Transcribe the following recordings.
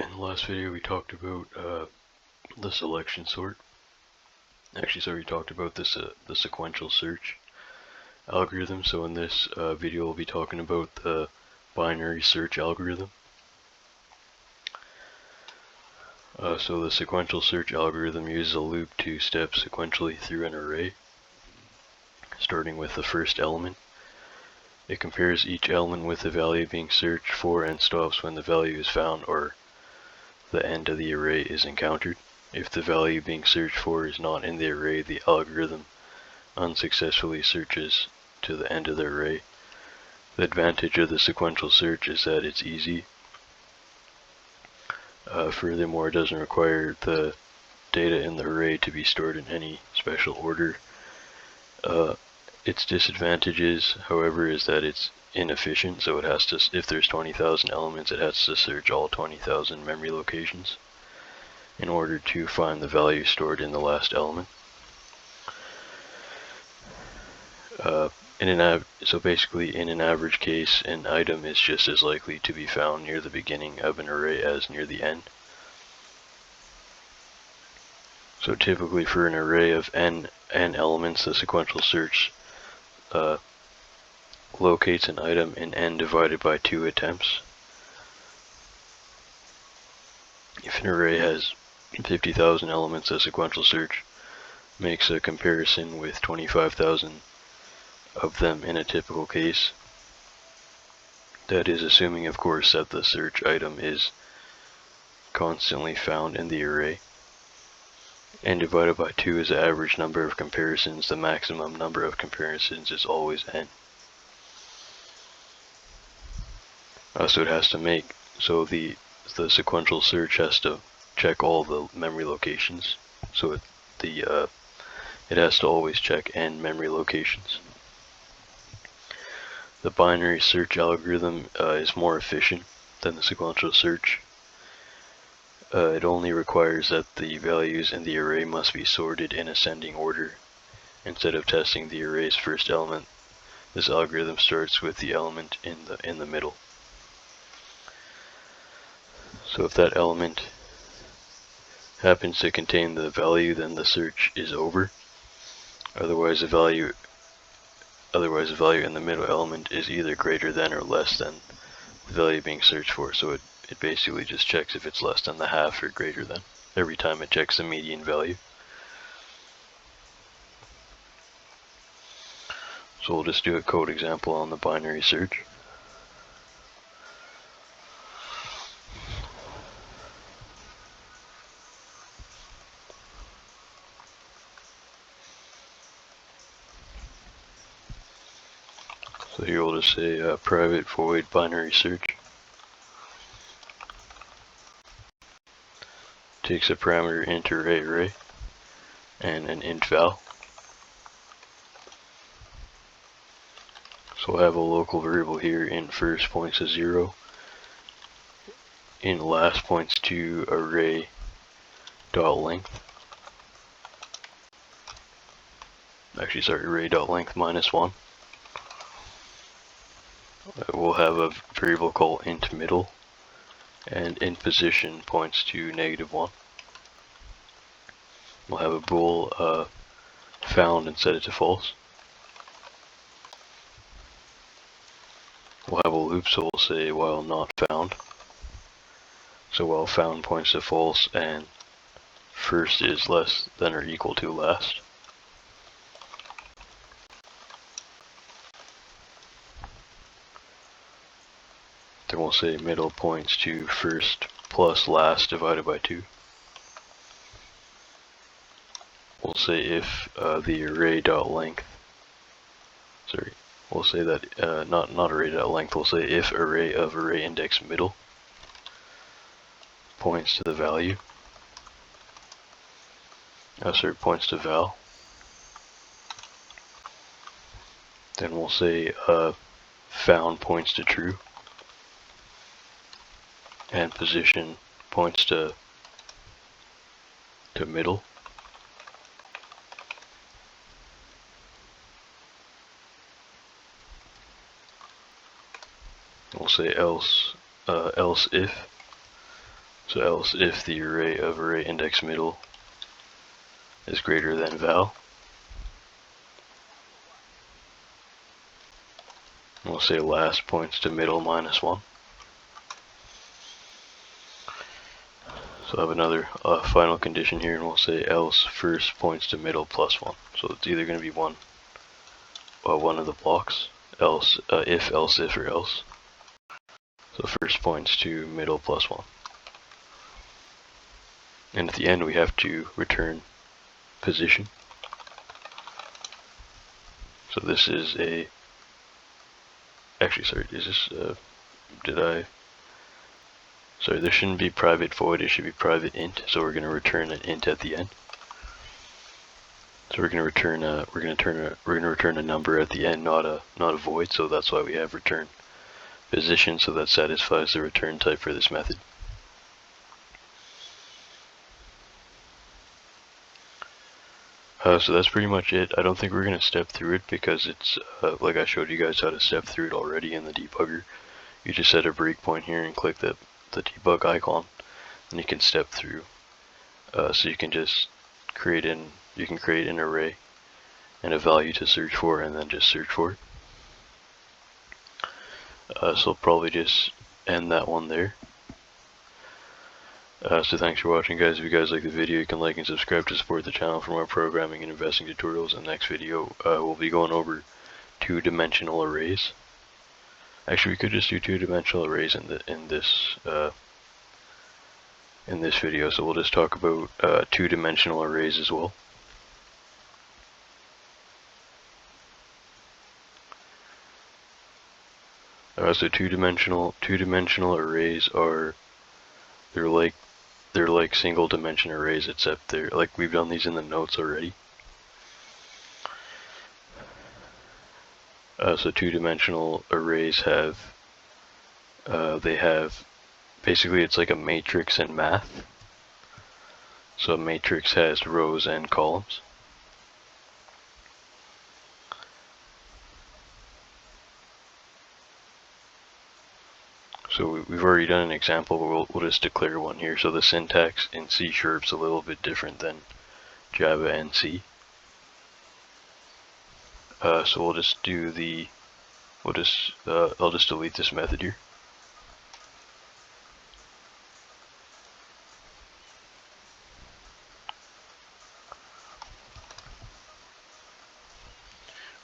In the last video we talked about the selection sort. We talked about this the sequential search algorithm. So in this video we'll be talking about the binary search algorithm. So the sequential search algorithm uses a loop to step sequentially through an array, starting with the first element. It compares each element with the value being searched for and stops when the value is found or the end of the array is encountered. If the value being searched for is not in the array, the algorithm unsuccessfully searches to the end of the array. The advantage of the sequential search is that it's easy. Furthermore, it doesn't require the data in the array to be stored in any special order. Its disadvantages, however, is that it's inefficient, so it has to, if there's 20,000 elements, it has to search all 20,000 memory locations in order to find the value stored in the last element. So basically, in an average case, an item is just as likely to be found near the beginning of an array as near the end. So typically for an array of n elements, the sequential search locates an item in n divided by 2 attempts. If an array has 50,000 elements, the sequential search makes a comparison with 25,000 of them in a typical case. That is assuming, of course, that the search item is constantly found in the array. N divided by 2 is the average number of comparisons. The maximum number of comparisons is always n. So it has to make, so the sequential search has to check all the memory locations. So it has to always check n memory locations. The binary search algorithm is more efficient than the sequential search. It only requires that the values in the array must be sorted in ascending order. Instead of testing the array's first element, this algorithm starts with the element in the middle. So if that element happens to contain the value, then the search is over. Otherwise, the value in the middle element is either greater than or less than the value being searched for. So it basically just checks if it's less than the half or greater than every time it checks the median value. So we'll just do a code example on the binary search. So here we'll just say private void binary search. Takes a parameter int array and an int val. So we'll have a local variable here. In first points to 0. In last points to array dot length. Actually, sorry, array dot length -1. We'll have a variable called int middle, and int position points to -1. We'll have a bool found and set it to false. We'll have a loop, so we'll say while not found. So while found points to false and first is less than or equal to last. Then we'll say middle points to first plus last divided by 2. We'll say if the array.length, sorry, we'll say that not array.length, we'll say if array of array index middle points to the value, points to val. Then we'll say found points to true, and position points to middle. We'll say else if. So else if the array of array index middle is greater than val, we'll say last points to middle minus 1. So I have another final condition here, and we'll say else first points to middle plus 1. So it's either going to be one of the blocks, else if, or else. So first points to middle plus 1. And at the end we have to return position. So this is a, actually sorry, is this, sorry, this shouldn't be private void, it should be private int, so we're going to return an int at the end. So we're going to return a number at the end, not a void, so that's why we have return position, so that satisfies the return type for this method. So that's pretty much it. I don't think we're going to step through it because it's, like I showed you guys how to step through it already in the debugger. You just set a breakpoint here and click the debug icon, and you can step through. So you can just create an array and a value to search for, and then just search for it. So I'll probably just end that one there. So thanks for watching, guys. If you guys like the video, you can like and subscribe to support the channel for more programming and investing tutorials. In the next video, we'll be going over two-dimensional arrays. Actually, we could just do two-dimensional arrays in this video. So we'll just talk about two-dimensional arrays as well. So two-dimensional arrays are they're like single dimension arrays, except they're like, we've done these in the notes already. So two-dimensional arrays have basically it's like a matrix in math. So a matrix has rows and columns. So we've already done an example, but we'll just declare one here. So the syntax in C# is a little bit different than Java and C. So we'll just do the, I'll just delete this method here.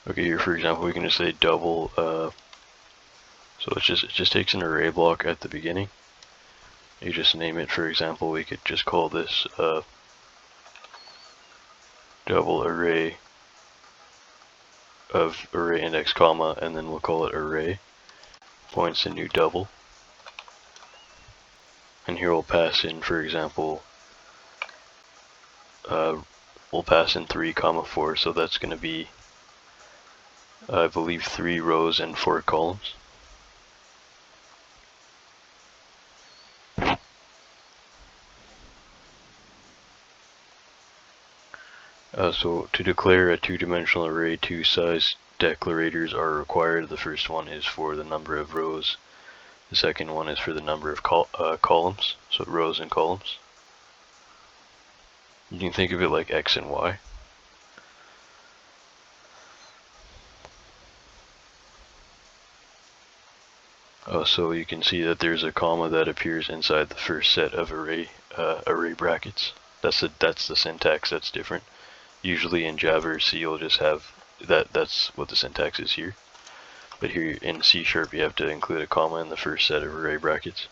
Okay, here for example, we can just say double, so it just takes an array block at the beginning. You just name it, for example, we could just call this double array of array index comma, and then we'll call it array points to new double. And here we'll pass in, for example, we'll pass in 3, 4, so that's going to be, I believe, 3 rows and 4 columns. So to declare a two-dimensional array, 2 size declarators are required. The first one is for the number of rows. The second one is for the number of columns, so rows and columns. You can think of it like X and Y. So you can see that there's a comma that appears inside the first set of array brackets. That's the syntax that's different. Usually in Java or C you'll just have that's what the syntax is here. But here in C# you have to include a comma in the first set of array brackets.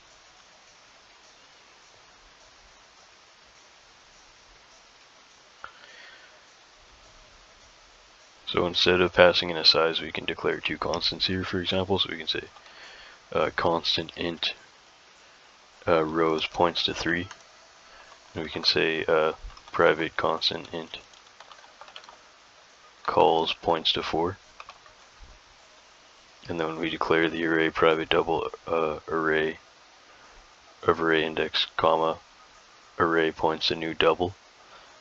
So instead of passing in a size, we can declare 2 constants here, for example. So we can say constant int rows points to 3. And we can say private constant int calls points to 4. And then when we declare the array private double array of array index comma array points to new double,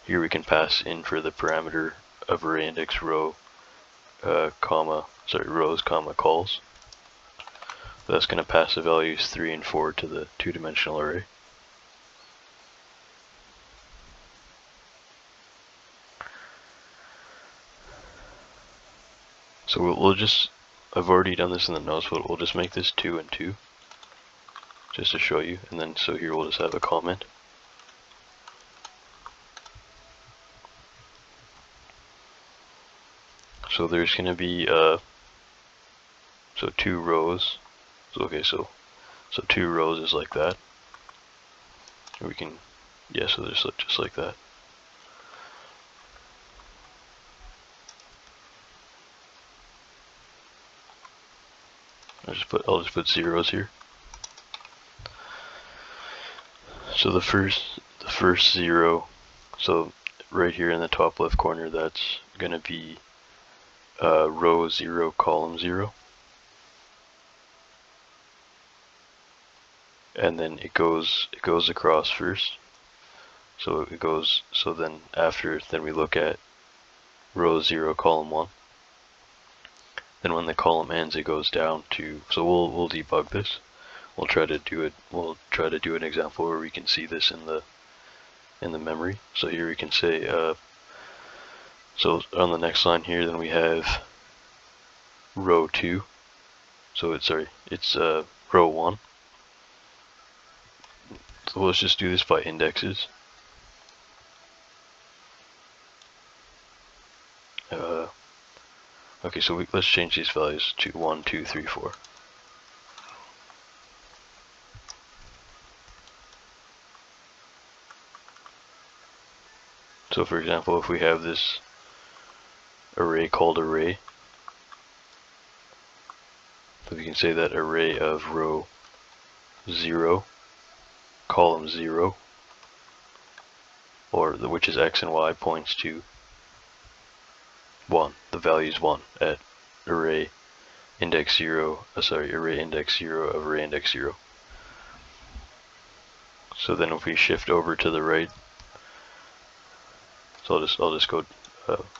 here we can pass in for the parameter of array index row rows comma calls. That's going to pass the values 3 and 4 to the two-dimensional array. So we'll just, I've already done this in the notes, but we'll just make this 2 and 2, just to show you. And then so here we'll just have a comment. So there's going to be so 2 rows. So okay, so 2 rows is like that. We can, yeah, so there's just like that. I'll just put zeros here. So the first 0, so right here in the top left corner, that's gonna be row 0, column 0. And then it goes across first. So it goes, so then we look at row 0, column 1. Then when the column ends, it goes down to, so we'll debug this. We'll try to do an example where we can see this in the memory. So here we can say, so on the next line here, then we have row 2. So it's row 1. So let's just do this by indexes. Okay, so let's change these values to 1, 2, 3, 4. So for example, if we have this array called array, so we can say that array of row 0, column 0, or which is x and y, points to 1. The value is 1 at array index 0, array index 0 of array index 0. So then if we shift over to the right, so I'll just go,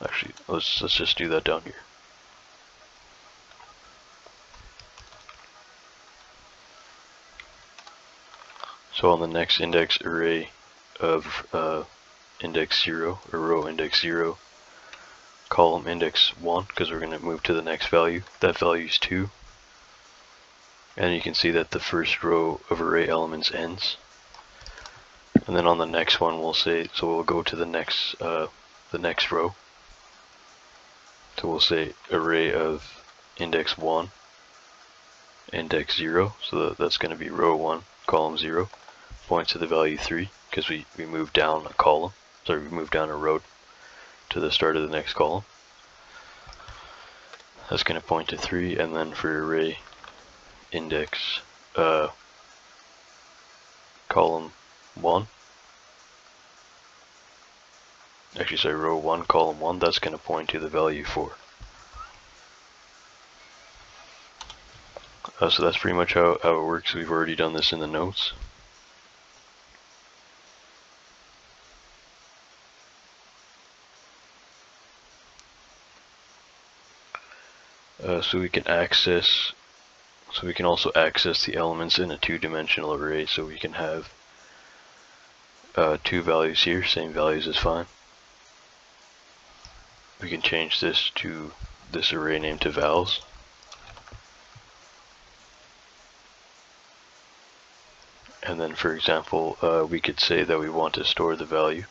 actually, let's just do that down here. So on the next index array of index 0, or row index 0, column index 1, because we're going to move to the next value. That value is 2. And you can see that the first row of array elements ends. And then on the next one, we'll say, so we'll go to the next row. So we'll say array of index 1, index 0. So that's going to be row 1, column 0, points to the value 3, because we moved down a column. Sorry, we moved down a row to the start of the next column. That's going to point to 3, and then for array index column 1, actually sorry, row 1, column 1, that's going to point to the value 4. So that's pretty much how it works. We've already done this in the notes. So we can also access the elements in a 2-dimensional array. So we can have 2 values here, same values is fine. We can change this array name to vals. And then for example, we could say that we want to store the value.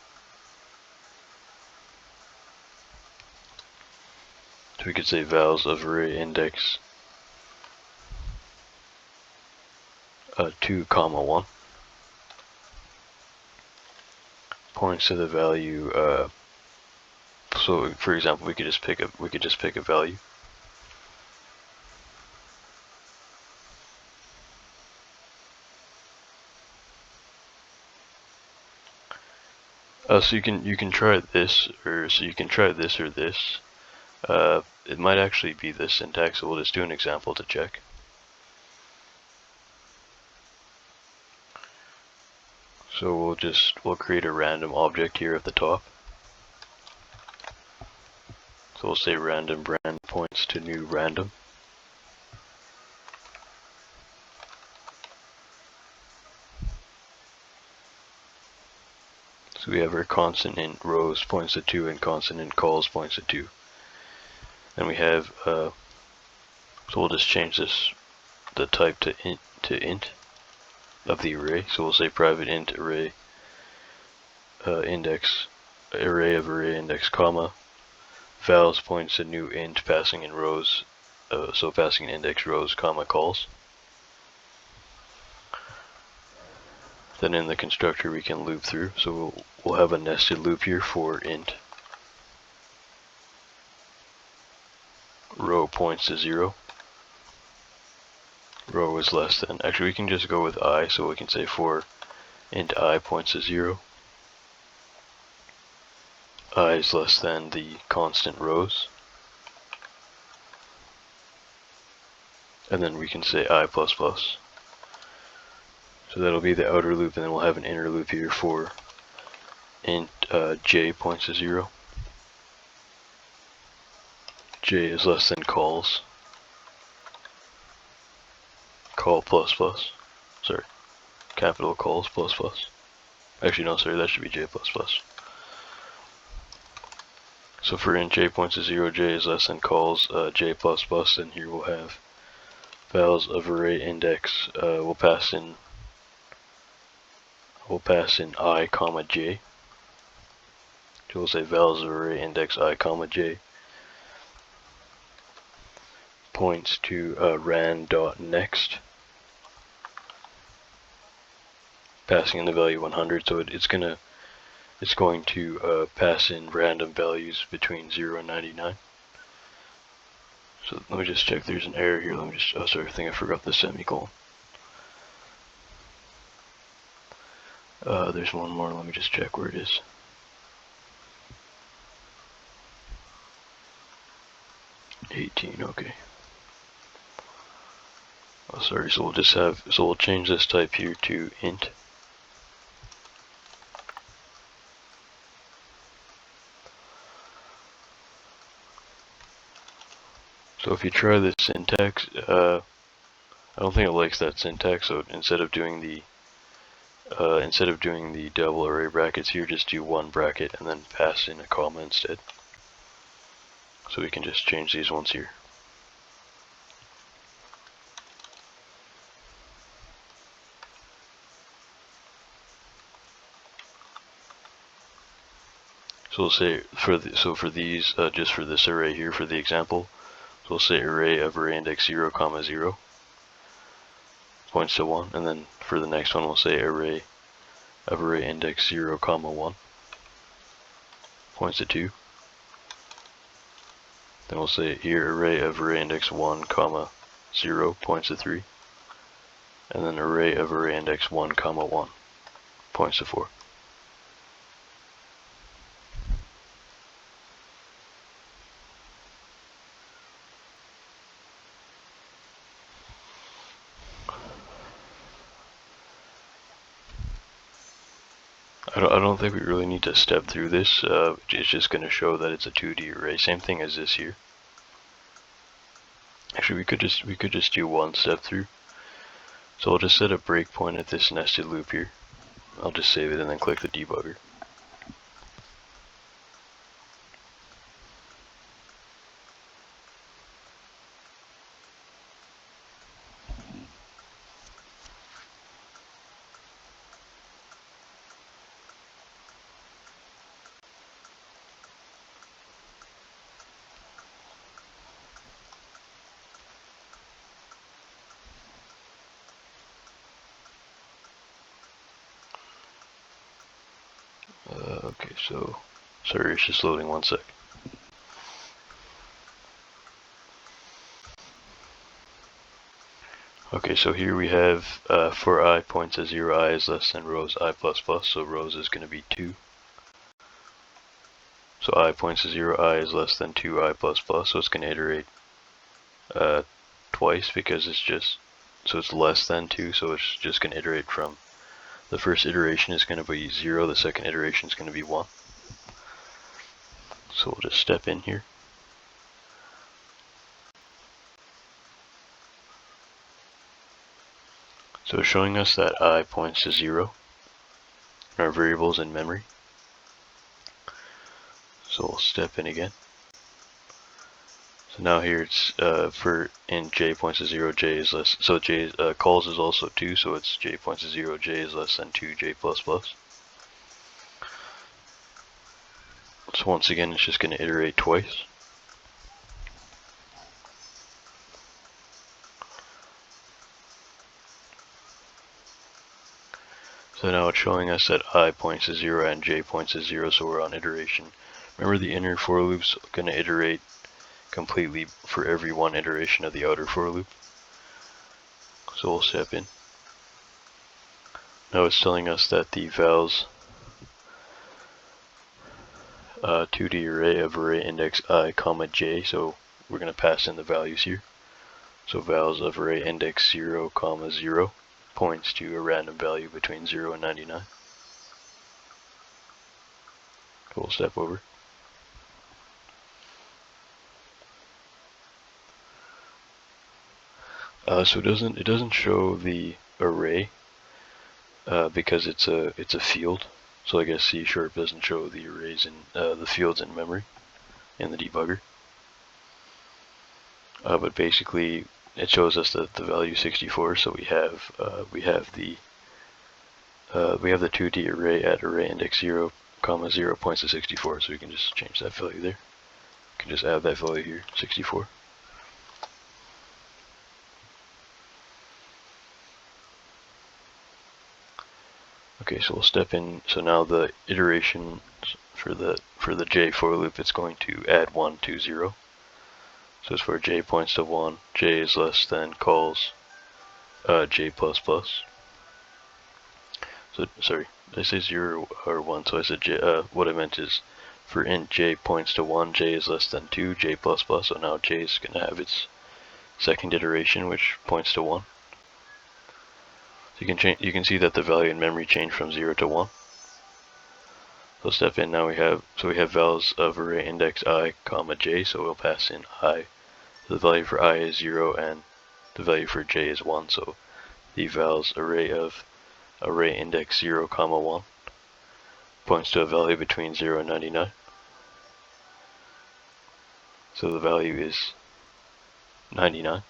So we could say vals of array index 2, 1 points to the value. So for example, we could just pick a value. So you can try this, or this. It might actually be this syntax, so we'll just do an example to check. So we'll create a random object here at the top. So we'll say random brand points to new random. So we have our constant int rows points to 2 and constant int calls points to 2. Then we have, so we'll just change this, the type to int of the array. So we'll say private int array index, array of array index, comma, vals points a new int passing in rows, so passing in index rows, comma, calls. Then in the constructor we can loop through, so we'll have a nested loop here for int row points to 0. Row is less than, actually we can just go with I, so we can say for int I points to 0. I is less than the constant rows. And then we can say I++. So that'll be the outer loop, and then we'll have an inner loop here for int j points to 0. J is less than calls. Call plus plus. Sorry. Capital calls plus plus. Actually, no, sorry, that should be j plus plus. So for int j points to 0, j is less than calls j plus plus, and here we'll have vals of array index. We'll pass in I comma j. So we'll say vals of array index I comma j points to ran.next, passing in the value 100. So it's going to pass in random values between 0 and 99. So let me just check. There's an error here. Let me just. Oh, sorry. I think I forgot the semicolon. There's one more. Let me just check where it is. Okay. Oh, sorry. So we'll change this type here to int. So if you try this syntax, I don't think it likes that syntax. So instead of doing the double array brackets here, just do one bracket and then pass in a comma instead. So we can just change these ones here. So we'll say for these, just for this array here, for the example, so we'll say array of array index 0 comma 0 points to 1, and then for the next one we'll say array of array index 0 comma 1 points to 2. Then we'll say here array of array index 1 comma 0 points to 3, and then array of array index 1 comma 1 points to 4. I don't think we really need to step through this. It's just going to show that it's a 2D array. Same thing as this here. Actually, we could just do one step through. So I'll just set a breakpoint at this nested loop here. I'll just save it and then click the debugger. Okay, so sorry, it's just loading, one sec. Okay, so here we have for I points to 0, I is less than rows I plus plus, so rows is going to be 2. So I points to 0, I is less than 2 I plus plus, so it's going to iterate twice because it's just, so it's less than 2, so it's just going to iterate from, the first iteration is going to be 0, the second iteration is going to be 1. So we'll just step in here. So it's showing us that I points to 0 in our variables in memory. So we'll step in again. So now here it's for in j points to 0, j is less. So j calls is also 2, so it's j points to 0, j is less than 2 j plus plus. So once again, it's just going to iterate twice. So now it's showing us that I points to 0 and j points to 0, so we're on iteration. Remember, the inner for loop's going to iterate completely for every one iteration of the outer for loop. So we'll step in. Now it's telling us that the vals 2D array of array index I comma j, so we're going to pass in the values here. So vals of array index 0 comma 0 points to a random value between 0 and 99. We'll step over. So it doesn't show the array because it's a field. So I guess Csharp doesn't show the arrays in the fields in memory in the debugger. But basically, it shows us that the value 64. So we have the 2D array at array index 0 comma 0 points to 64. So we can just change that value there. We can just add that value here, 64. Okay, so we'll step in. So now the iteration for the j for loop, it's going to add 1 to 0. So it's for j points to 1, j is less than calls j plus plus. So sorry, did I say 0 or 1? So I said j. What I meant is for int j points to 1, j is less than 2, j plus plus. So now j is going to have its second iteration, which points to 1. So you can see that the value in memory changed from 0 to 1. So step in. Now we have vals of array index I comma j. So we'll pass in I. So the value for I is 0 and the value for j is 1. So the vals array of array index 0 comma 1 points to a value between 0 and 99. So the value is 99.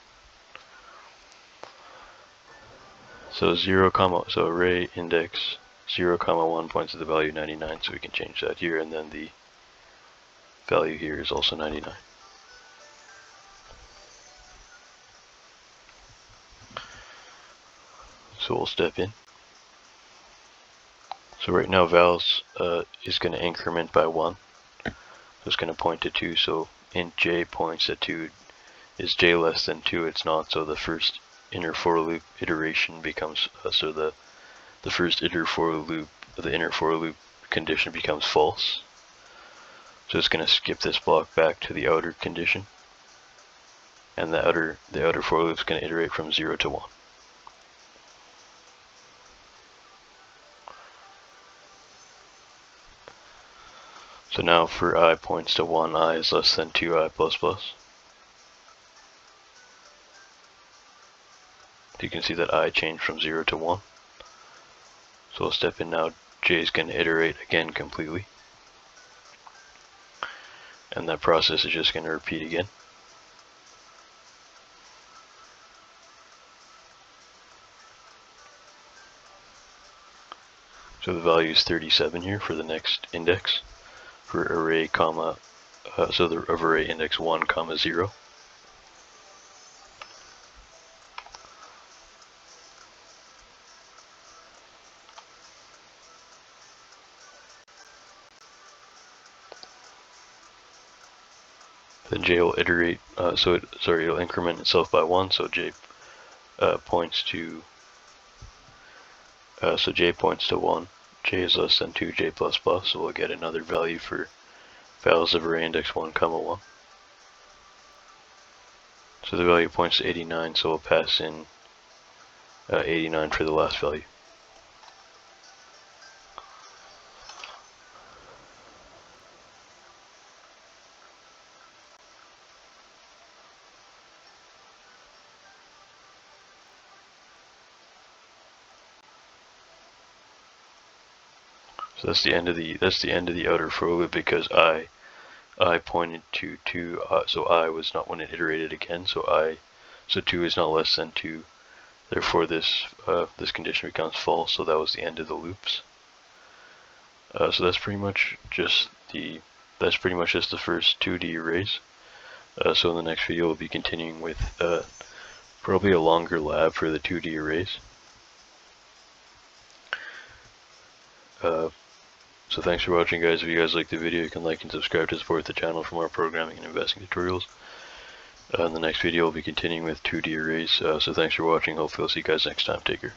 So so array index 0 comma 1 points to the value 99, so we can change that here, and then the value here is also 99. So we'll step in. So right now vals is going to increment by 1. So it's going to point to 2, so int j points at 2. Is j less than 2? It's not, so the first inner for loop iteration becomes, so the first inner for loop condition becomes false. So it's going to skip this block back to the outer condition, and the outer for loop is going to iterate from 0 to 1. So now for I points to 1, I is less than 2i plus plus. You can see that I changed from 0 to 1. So we'll step in now. J is going to iterate again completely. And that process is just going to repeat again. So the value is 37 here for the next index for array comma, so the of array index 1 comma 0. Then j will iterate, it'll increment itself by 1, so j points to, j points to 1, j is less than 2, j plus plus, so we'll get another value for vals of array index 1 comma 1. So the value points to 89, so we'll pass in 89 for the last value. So that's the end of the outer for loop, because I I pointed to 2, so I was not when it iterated again, so 2 is not less than 2. Therefore this condition becomes false, so that was the end of the loops. So that's pretty much just the first 2D arrays. So in the next video we'll be continuing with probably a longer lab for the 2D arrays. So thanks for watching, guys. If you guys liked the video, you can like and subscribe to support the channel for more programming and investing tutorials. In the next video we'll be continuing with 2D arrays. So thanks for watching. Hopefully I'll see you guys next time. Take care.